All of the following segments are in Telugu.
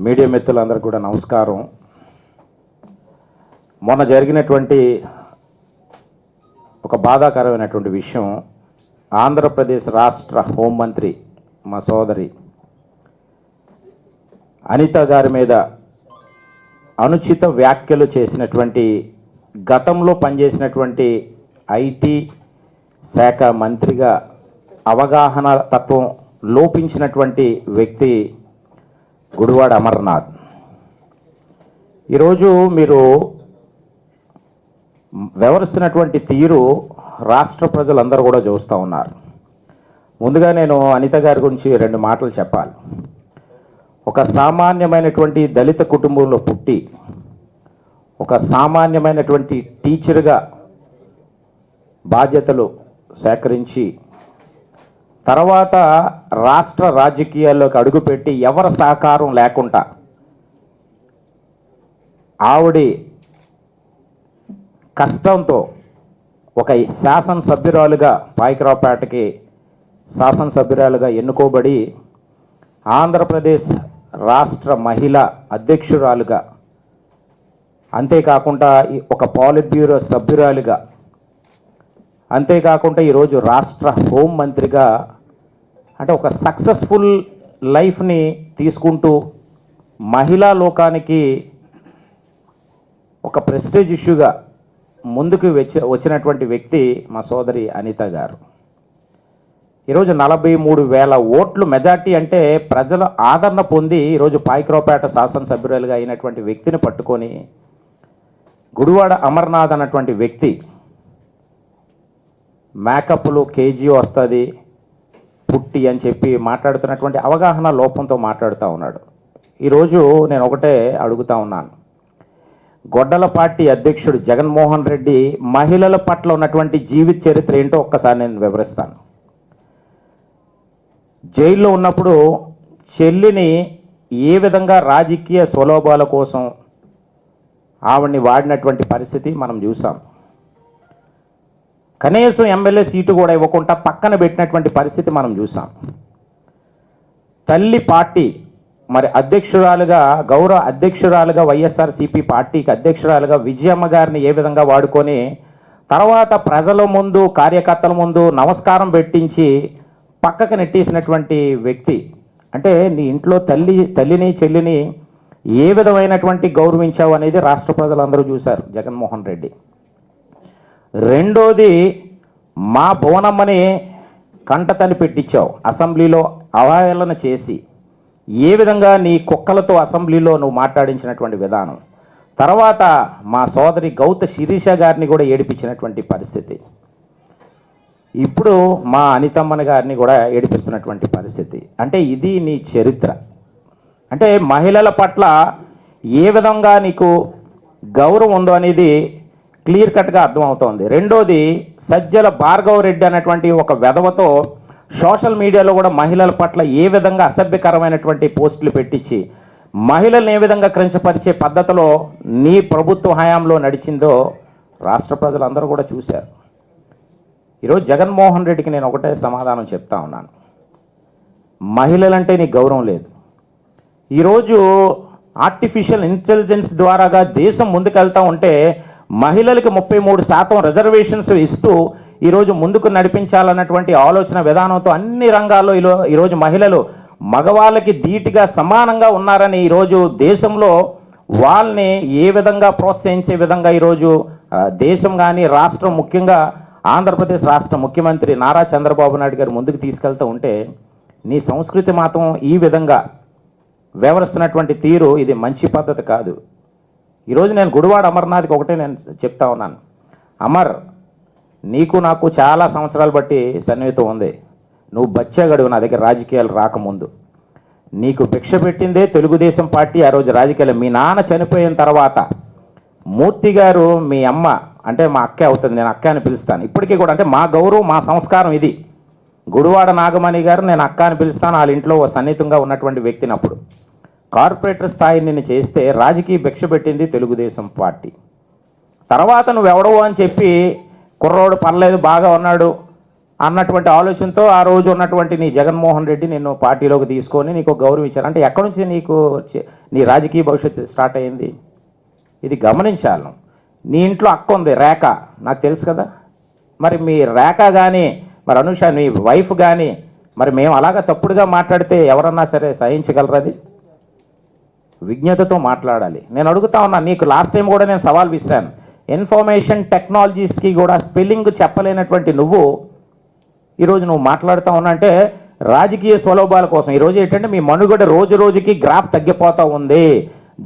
మీడియా మిత్రులందరికీ కూడా నమస్కారం. మొన్న జరిగినటువంటి ఒక బాధాకరమైనటువంటి విషయం, ఆంధ్రప్రదేశ్ రాష్ట్ర హోంమంత్రి మా సోదరి అనిత గారి మీద అనుచిత వ్యాఖ్యలు చేసినటువంటి, గతంలో పనిచేసినటువంటి ఐటీ శాఖ మంత్రిగా అవగాహన తత్వం లోపించినటువంటి వ్యక్తి గుడివాడ అమర్నాథ్. ఈరోజు మీరు వ్యవహరిస్తున్నటువంటి తీరు రాష్ట్ర ప్రజలందరూ కూడా చూస్తూ ఉన్నారు. ముందుగా నేను అనిత గారి గురించి 2 మాటలు చెప్పాలి. ఒక సామాన్యమైనటువంటి దళిత కుటుంబంలో పుట్టి, ఒక సామాన్యమైనటువంటి టీచర్గా బాధ్యతలు సేకరించి, తర్వాత రాష్ట్ర రాజకీయాల్లోకి అడుగుపెట్టి ఎవరి సహకారం లేకుండా ఆవిడ కష్టంతో ఒక శాసనసభ్యురాలుగా, పాయకరావుపేటకి శాసనసభ్యురాలుగా ఎన్నుకోబడి ఆంధ్రప్రదేశ్ రాష్ట్ర మహిళా అధ్యక్షురాలుగా, అంతేకాకుండా ఒక పాలిట్ బ్యూరో సభ్యురాలుగా, అంతేకాకుండా ఈరోజు రాష్ట్ర హోంమంత్రిగా, అంటే ఒక సక్సెస్ఫుల్ లైఫ్ని తీసుకుంటూ మహిళా లోకానికి ఒక ప్రెస్టేజ్ ఇష్యూగా ముందుకు వచ్చినటువంటి వ్యక్తి మా సోదరి అనిత గారు. ఈరోజు 43,000 ఓట్లు మెజార్టీ అంటే ప్రజల ఆదరణ పొంది ఈరోజు పాయకరావుపేట శాసనసభ్యురాలుగా అయినటువంటి వ్యక్తిని పట్టుకొని గుడివాడ అమర్నాథ్ అన్నటువంటి వ్యక్తి మేకప్లు కేజీ వస్తుంది పుట్టి అని చెప్పి మాట్లాడుతున్నటువంటి అవగాహన లోపంతో మాట్లాడుతూ ఉన్నాడు. ఈరోజు నేను ఒకటే అడుగుతా ఉన్నాను, గొడ్డలపాటి అధ్యక్షుడు జగన్మోహన్ రెడ్డి మహిళల పట్ల ఉన్నటువంటి జీవిత చరిత్ర ఏంటో ఒక్కసారి నేను వివరిస్తాను. జైల్లో ఉన్నప్పుడు చెల్లిని ఏ విధంగా రాజకీయ స్వలోభాల కోసం ఆవిడ్ని వాడినటువంటి పరిస్థితి మనం చూసాం. కనీసం ఎమ్మెల్యే సీటు కూడా ఇవ్వకుండా పక్కన పెట్టినటువంటి పరిస్థితి మనం చూసాం. తల్లి పార్టీ మరి అధ్యక్షురాలుగా, గౌరవ అధ్యక్షురాలుగా, వైఎస్ఆర్సీపీ పార్టీకి అధ్యక్షురాలుగా విజయమ్మ గారిని ఏ విధంగా వాడుకొని తర్వాత ప్రజల ముందు, కార్యకర్తల ముందు నమస్కారం పెట్టించి పక్కకు నెట్టేసినటువంటి వ్యక్తి. అంటే నీ ఇంట్లో తల్లిని చెల్లిని ఏ విధమైనటువంటి గౌరవించావు అనేది రాష్ట్ర ప్రజలందరూ చూశారు జగన్మోహన్ రెడ్డి. రెండోది, మా బోనమ్మని కంటతని పెట్టించావు, అసెంబ్లీలో అవహేళన చేసి ఏ విధంగా నీ కుక్కలతో అసెంబ్లీలో నువ్వు మాట్లాడించినటువంటి విధానం. తర్వాత మా సోదరి గౌత శిరీష గారిని కూడా ఏడిపించినటువంటి పరిస్థితి. ఇప్పుడు మా అనితమ్మని గారిని కూడా ఏడిపిస్తున్నటువంటి పరిస్థితి. అంటే ఇది నీ చరిత్ర. అంటే మహిళల పట్ల ఏ విధంగా నీకు గౌరవం ఉందో అనేది క్లియర్ కట్గా అర్థమవుతోంది. రెండోది, సజ్జల భార్గవ్ రెడ్డి అనేటువంటి ఒక వెధవతో సోషల్ మీడియాలో కూడా మహిళల పట్ల ఏ విధంగా అసభ్యకరమైనటువంటి పోస్టులు పెట్టించి మహిళలను ఏ విధంగా క్రించపరిచే పద్ధతిలో నీ ప్రభుత్వ హయాంలో నడిచిందో రాష్ట్ర ప్రజలందరూ కూడా చూశారు. ఈరోజు జగన్మోహన్ రెడ్డికి నేను ఒకటే సమాధానం చెప్తా ఉన్నాను, మహిళలంటే నీకు గౌరవం లేదు. ఈరోజు ఆర్టిఫిషియల్ ఇంటెలిజెన్స్ ద్వారాగా దేశం ముందుకెళ్తా ఉంటే మహిళలకు 33% రిజర్వేషన్స్ ఇస్తూ ఈరోజు ముందుకు నడిపించాలన్నటువంటి ఆలోచన విధానంతో అన్ని రంగాల్లో ఈరోజు మహిళలు మగవాళ్ళకి ధీటుగా సమానంగా ఉన్నారని ఈరోజు దేశంలో వాళ్ళని ఏ విధంగా ప్రోత్సహించే విధంగా ఈరోజు దేశం కానీ రాష్ట్రం, ముఖ్యంగా ఆంధ్రప్రదేశ్ రాష్ట్ర ముఖ్యమంత్రి నారా చంద్రబాబు నాయుడు గారు ముందుకు తీసుకెళ్తూ ఉంటే నీ సంస్కృతి మాత్రం ఈ విధంగా వ్యవహరిస్తున్నటువంటి తీరు ఇది మంచి పద్ధతి కాదు. ఈరోజు నేను గుడివాడ అమర్నాథ్కి ఒకటే నేను చెప్తా ఉన్నాను, అమర్, నీకు నాకు చాలా సంవత్సరాలు బట్టి సన్నిహితం ఉంది. నువ్వు బచ్చాగడువు నా దగ్గర రాజకీయాలు రాకముందు. నీకు భిక్ష పెట్టిందే తెలుగుదేశం పార్టీ. ఆ రోజు రాజకీయాలు మీ నాన్న చనిపోయిన తర్వాత మూర్తి గారు, మీ అమ్మ అంటే మా అక్కే అవుతుంది, నేను అక్క అని పిలుస్తాను ఇప్పటికీ కూడా. అంటే మా గౌరవం, మా సంస్కారం ఇది. గుడివాడ నాగమణి గారు నేను అక్క అని పిలుస్తాను, వాళ్ళ ఇంట్లో సన్నిహితంగా ఉన్నటువంటి వ్యక్తిని. అప్పుడు కార్పొరేటర్ స్థాయి నిన్ను చేస్తే రాజకీయ భిక్ష పెట్టింది తెలుగుదేశం పార్టీ. తర్వాత నువ్వెవడవు అని చెప్పి కుర్రోడు పర్లేదు బాగా ఉన్నాడు అన్నటువంటి ఆలోచనతో ఆ రోజు ఉన్నటువంటి నీ జగన్మోహన్ రెడ్డి నిన్ను పార్టీలోకి తీసుకొని నీకు గౌరవం ఇచ్చారు. అంటే ఎక్కడి నుంచి నీకు నీ రాజకీయ భవిష్యత్తు స్టార్ట్ అయింది? ఇది గమనించాలి. నీ ఇంట్లో అక్క ఉంది రేఖ, నాకు తెలుసు కదా. మరి మీ రేఖ కానీ మరి అనుష నీ వైఫ్ కానీ మరి మేము అలాగా తప్పుడుగా మాట్లాడితే ఎవరన్నా సరే సహించగలరు? అది విజ్ఞతతో మాట్లాడాలి. నేను అడుగుతా ఉన్నా, నీకు లాస్ట్ టైం కూడా నేను సవాల్ విసిరాను. ఇన్ఫర్మేషన్ టెక్నాలజీస్కి కూడా స్పెల్లింగ్ చెప్పలేనటువంటి నువ్వు ఈరోజు నువ్వు మాట్లాడుతూ ఉన్నా అంటే రాజకీయ స్వలోభాల కోసం. ఈరోజు ఏంటంటే మీ మనుగడ రోజు రోజుకి గ్రాఫ్ తగ్గిపోతూ ఉంది.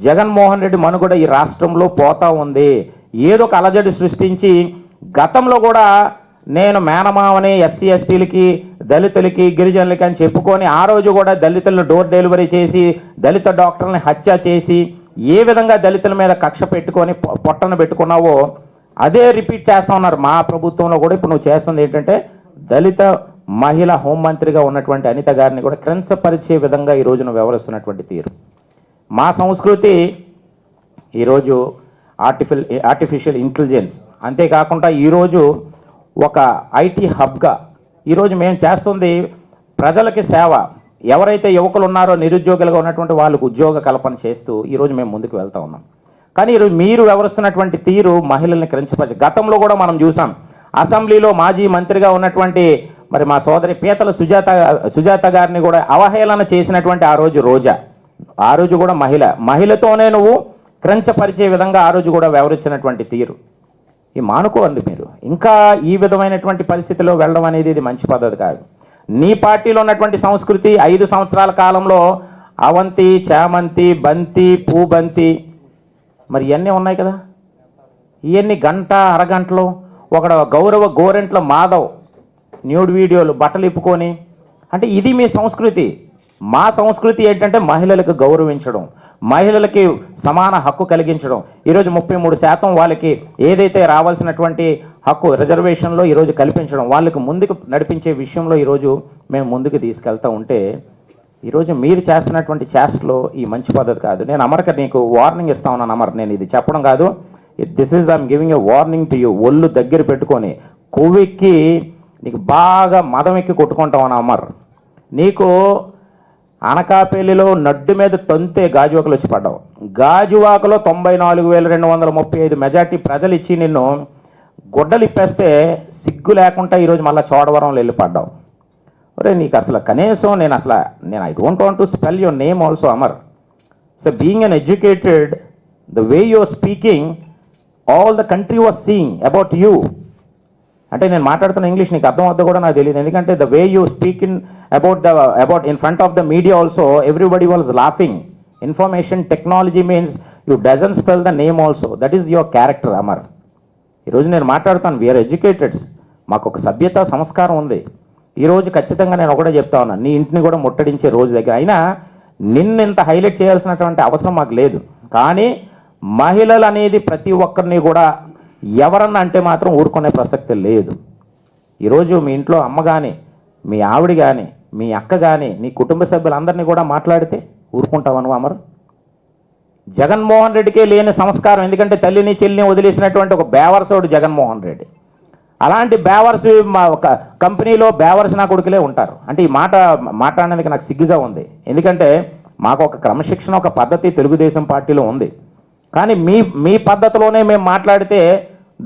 జగన్మోహన్ రెడ్డి మనుగడ ఈ రాష్ట్రంలో పోతా ఉంది. ఏదో ఒక అలజడి సృష్టించి గతంలో కూడా నేను మేనమావని ఎస్సీ ఎస్టీలకి దళితులకి గిరిజనులకి అని చెప్పుకొని ఆ రోజు కూడా దళితులను డోర్ డెలివరీ చేసి దళిత డాక్టర్ని హత్య చేసి ఏ విధంగా దళితుల మీద కక్ష పెట్టుకొని పొట్టను పెట్టుకున్నావో అదే రిపీట్ చేస్తా ఉన్నారు మా ప్రభుత్వంలో కూడా. ఇప్పుడు నువ్వు చేస్తుంది ఏంటంటే దళిత మహిళా హోంమంత్రిగా ఉన్నటువంటి అనిత గారిని కూడా కించపరిచే విధంగా ఈరోజు నువ్వు వ్యవహరిస్తున్నటువంటి తీరు. మా సంస్కృతి ఈరోజు ఆర్టిఫిషియల్ ఇంటెలిజెన్స్, అంతేకాకుండా ఈరోజు ఒక ఐటీ హబ్గా ఈరోజు మేము చేస్తుంది ప్రజలకి సేవ. ఎవరైతే యువకులు ఉన్నారో నిరుద్యోగులుగా ఉన్నటువంటి వాళ్ళకు ఉద్యోగ కల్పన చేస్తూ ఈరోజు మేము ముందుకు వెళ్తా ఉన్నాం. కానీ ఈరోజు మీరు వ్యవహరిస్తున్నటువంటి తీరు మహిళల్ని కించపరిచి గతంలో కూడా మనం చూసాం. అసెంబ్లీలో మాజీ మంత్రిగా ఉన్నటువంటి మరి మా సోదరి పీతల సుజాత గారిని కూడా అవహేళన చేసినటువంటి ఆ రోజు రోజా, ఆ రోజు కూడా మహిళతోనే నువ్వు క్రంచపరిచే విధంగా ఆ రోజు కూడా వ్యవహరించినటువంటి తీరు ఈ మానుకోండి. మీరు ఇంకా ఈ విధమైనటువంటి పరిస్థితిలో వెళ్ళడం అనేది ఇది మంచి పద్ధతి కాదు. నీ పార్టీలో ఉన్నటువంటి సంస్కృతి 5 సంవత్సరాల కాలంలో అవంతి, చామంతి, బంతి, పూబంతి మరి ఇవన్నీ ఉన్నాయి కదా. ఇవన్నీ గంట అరగంటలో ఒక గౌరవ గోరెంట్ల మాధవ్ న్యూడ్ వీడియోలు బట్టలు ఇప్పుకొని, అంటే ఇది మీ సంస్కృతి. మా సంస్కృతి ఏంటంటే మహిళలకు గౌరవించడం, మహిళలకి సమాన హక్కు కలిగించడం. ఈరోజు 33% వాళ్ళకి ఏదైతే రావాల్సినటువంటి హక్కు రిజర్వేషన్లో ఈరోజు కల్పించడం, వాళ్ళకి ముందుకు నడిపించే విషయంలో ఈరోజు మేము ముందుకు తీసుకెళ్తూ ఉంటే ఈరోజు మీరు చేస్తున్నటువంటి చేష్టలో ఈ మంచి పద్ధతి కాదు. నేను అమర్కి నీకు వార్నింగ్ ఇస్తా ఉన్నాను అమర్. నేను ఇది చెప్పడం కాదు, this is I'm giving a warning to you. ఒళ్ళు దగ్గర పెట్టుకొని కొవ్వెక్కి నీకు బాగా మదం ఎక్కి కొట్టుకుంటావు అమర్. నీకు అనకాపల్లిలో నడ్డు మీద తంతే గాజువాకలు వచ్చి పడ్డావు. గాజువాకలో 94,235 మెజార్టీ ప్రజలు ఇచ్చి నిన్ను గుడ్డలు ఇప్పేస్తే సిగ్గు లేకుండా ఈరోజు మళ్ళీ చోడవరంలో వెళ్ళి పడ్డావు. ఒరే నీకు అసలు కనీసం నేను I don't want to spell your name also Amar. So being uneducated, the way you're speaking, all the country was seeing about you. అంటే నేను మాట్లాడుతున్న ఇంగ్లీష్ నీకు అర్థం అవుతుందో కూడా నాకు తెలియదు. ఎందుకంటే the way you speak in about in front of the media also everybody was laughing. Information technology means you doesn't spell the name also. That is your character Amar. ఈరోజు నేను మాట్లాడుతాను, వీఆర్ ఎడ్యుకేటెడ్స్, మాకు ఒక సభ్యత సంస్కారం ఉంది. ఈరోజు ఖచ్చితంగా నేను ఒకటే చెప్తా ఉన్నాను, నీ ఇంటిని కూడా ముట్టడించే రోజు దగ్గర. అయినా నిన్ను ఇంత హైలైట్ చేయాల్సినటువంటి అవసరం మాకు లేదు. కానీ మహిళలు అనేది ప్రతి ఒక్కరిని కూడా ఎవరన్నా అంటే మాత్రం ఊరుకునే ప్రసక్తి లేదు. ఈరోజు మీ ఇంట్లో అమ్మ కానీ, మీ ఆవిడ కానీ, మీ అక్క కానీ, నీ కుటుంబ సభ్యులందరినీ కూడా మాట్లాడితే ఊరుకుంటావను అమర్? జగన్మోహన్ రెడ్డికే లేని సంస్కారం. ఎందుకంటే తల్లిని చెల్లిని వదిలేసినటువంటి ఒక బేవర్సోడు జగన్మోహన్ రెడ్డి. అలాంటి బేవర్స్ మా ఒక కంపెనీలో బేవర్స్ నా కొడుకులే ఉంటారు. అంటే ఈ మాట మాట్లాడడానికి నాకు సిగ్గుగా ఉంది. ఎందుకంటే మాకు ఒక క్రమశిక్షణ, ఒక పద్ధతి తెలుగుదేశం పార్టీలో ఉంది. కానీ మీ పద్ధతిలోనే మేము మాట్లాడితే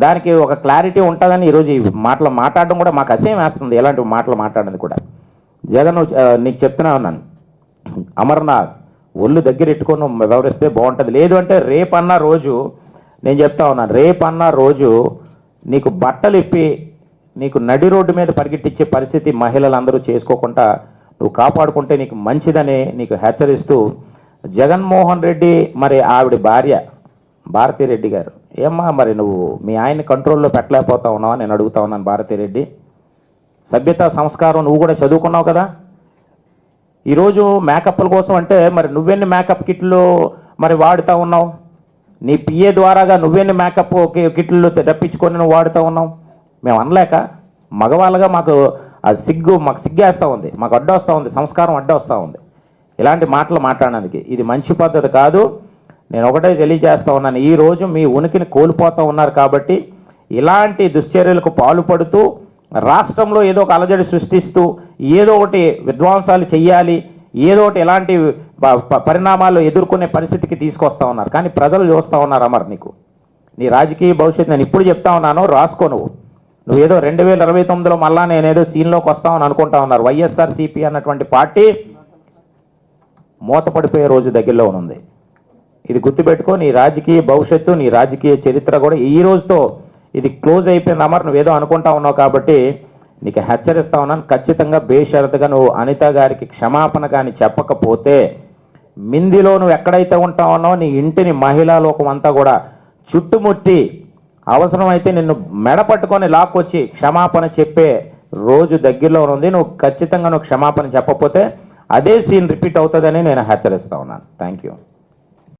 దానికి ఒక క్లారిటీ ఉంటుందని ఈరోజు ఈ మాటలు మాట్లాడడం కూడా మాకు అసహ్యం వేస్తుంది. ఎలాంటి మాటలు మాట్లాడేది కూడా. జగన్ నీకు చెప్తున్నా ఉన్నాను అమర్నాథ్, ఒళ్ళు దగ్గర ఎట్టుకొని వ్యవహరిస్తే బాగుంటుంది. లేదు అంటే రేపన్న రోజు నేను చెప్తా ఉన్నాను, రేపన్న రోజు నీకు బట్టలు ఇప్పి నీకు నడి రోడ్డు మీద పరిగెట్టించే పరిస్థితి మహిళలందరూ చేసుకోకుండా నువ్వు కాపాడుకుంటే నీకు మంచిదని నీకు హెచ్చరిస్తూ, జగన్మోహన్ రెడ్డి మరి ఆవిడ భార్య భారతిరెడ్డి గారు, ఏమ్మా మరి నువ్వు మీ ఆయన్ని కంట్రోల్లో పెట్టలేకపోతా ఉన్నావా నేను అడుగుతా ఉన్నాను. భారతిరెడ్డి, సభ్యత సంస్కారం నువ్వు కూడా చదువుకున్నావు కదా. ఈరోజు మేకప్ల కోసం అంటే మరి నువ్వెన్ని మేకప్ కిట్లు మరి వాడుతూ ఉన్నావు? నీ పిఏ ద్వారాగా నువ్వెన్ని మేకప్ కిట్లు తప్పించుకొని నువ్వు వాడుతూ ఉన్నావు? మేము అనలేక మగవాళ్ళగా మాకు సిగ్గేస్తూ ఉంది, మాకు అడ్డొస్తూ ఉంది, సంస్కారం అడ్డొస్తూ ఉంది ఇలాంటి మాటలు మాట్లాడడానికి. ఇది మంచి పద్ధతి కాదు. నేను ఒకటే తెలియజేస్తూ ఉన్నాను, ఈరోజు మీ ఉనికిని కోల్పోతూ ఉన్నారు కాబట్టి ఇలాంటి దుశ్చర్యలకు పాల్పడుతూ రాష్ట్రంలో ఏదో ఒక అలజడి సృష్టిస్తూ ఏదో ఒకటి విధ్వంసాలు చెయ్యాలి, ఏదో ఒకటి ఎలాంటి పరిణామాలు ఎదుర్కొనే పరిస్థితికి తీసుకొస్తా ఉన్నారు. కానీ ప్రజలు చూస్తూ ఉన్నారు అమర్, నీకు నీ రాజకీయ భవిష్యత్తు నేను ఇప్పుడు చెప్తా ఉన్నాను, రాసుకో. నువ్వేదో 2029లో మళ్ళా నేనేదో సీన్లోకి వస్తామని అనుకుంటా ఉన్నారు. వైఎస్ఆర్సీపీ అన్నటువంటి పార్టీ మూతపడిపోయే రోజు దగ్గరలో ఉంది. ఇది గుర్తుపెట్టుకో. నీ రాజకీయ భవిష్యత్తు, నీ రాజకీయ చరిత్ర కూడా ఈ రోజుతో ఇది క్లోజ్ అయిపోయింది అమర్. నువ్వేదో అనుకుంటా ఉన్నావు కాబట్టి నీకు హెచ్చరిస్తా ఉన్నాను. ఖచ్చితంగా బేషరతుగా నువ్వు అనిత గారికి క్షమాపణ కానీ చెప్పకపోతే మిందిలో నువ్వు ఎక్కడైతే ఉంటా ఉన్నావో నీ ఇంటిని మహిళా లోకం అంతా కూడా చుట్టుముట్టి అవసరమైతే నిన్ను మెడ పట్టుకొని లాక్కొచ్చి క్షమాపణ చెప్పే రోజు దగ్గరలో ఉంది. నువ్వు ఖచ్చితంగా క్షమాపణ చెప్పకపోతే అదే సీన్ రిపీట్ అవుతుందని నేను హెచ్చరిస్తా ఉన్నాను. Thank you.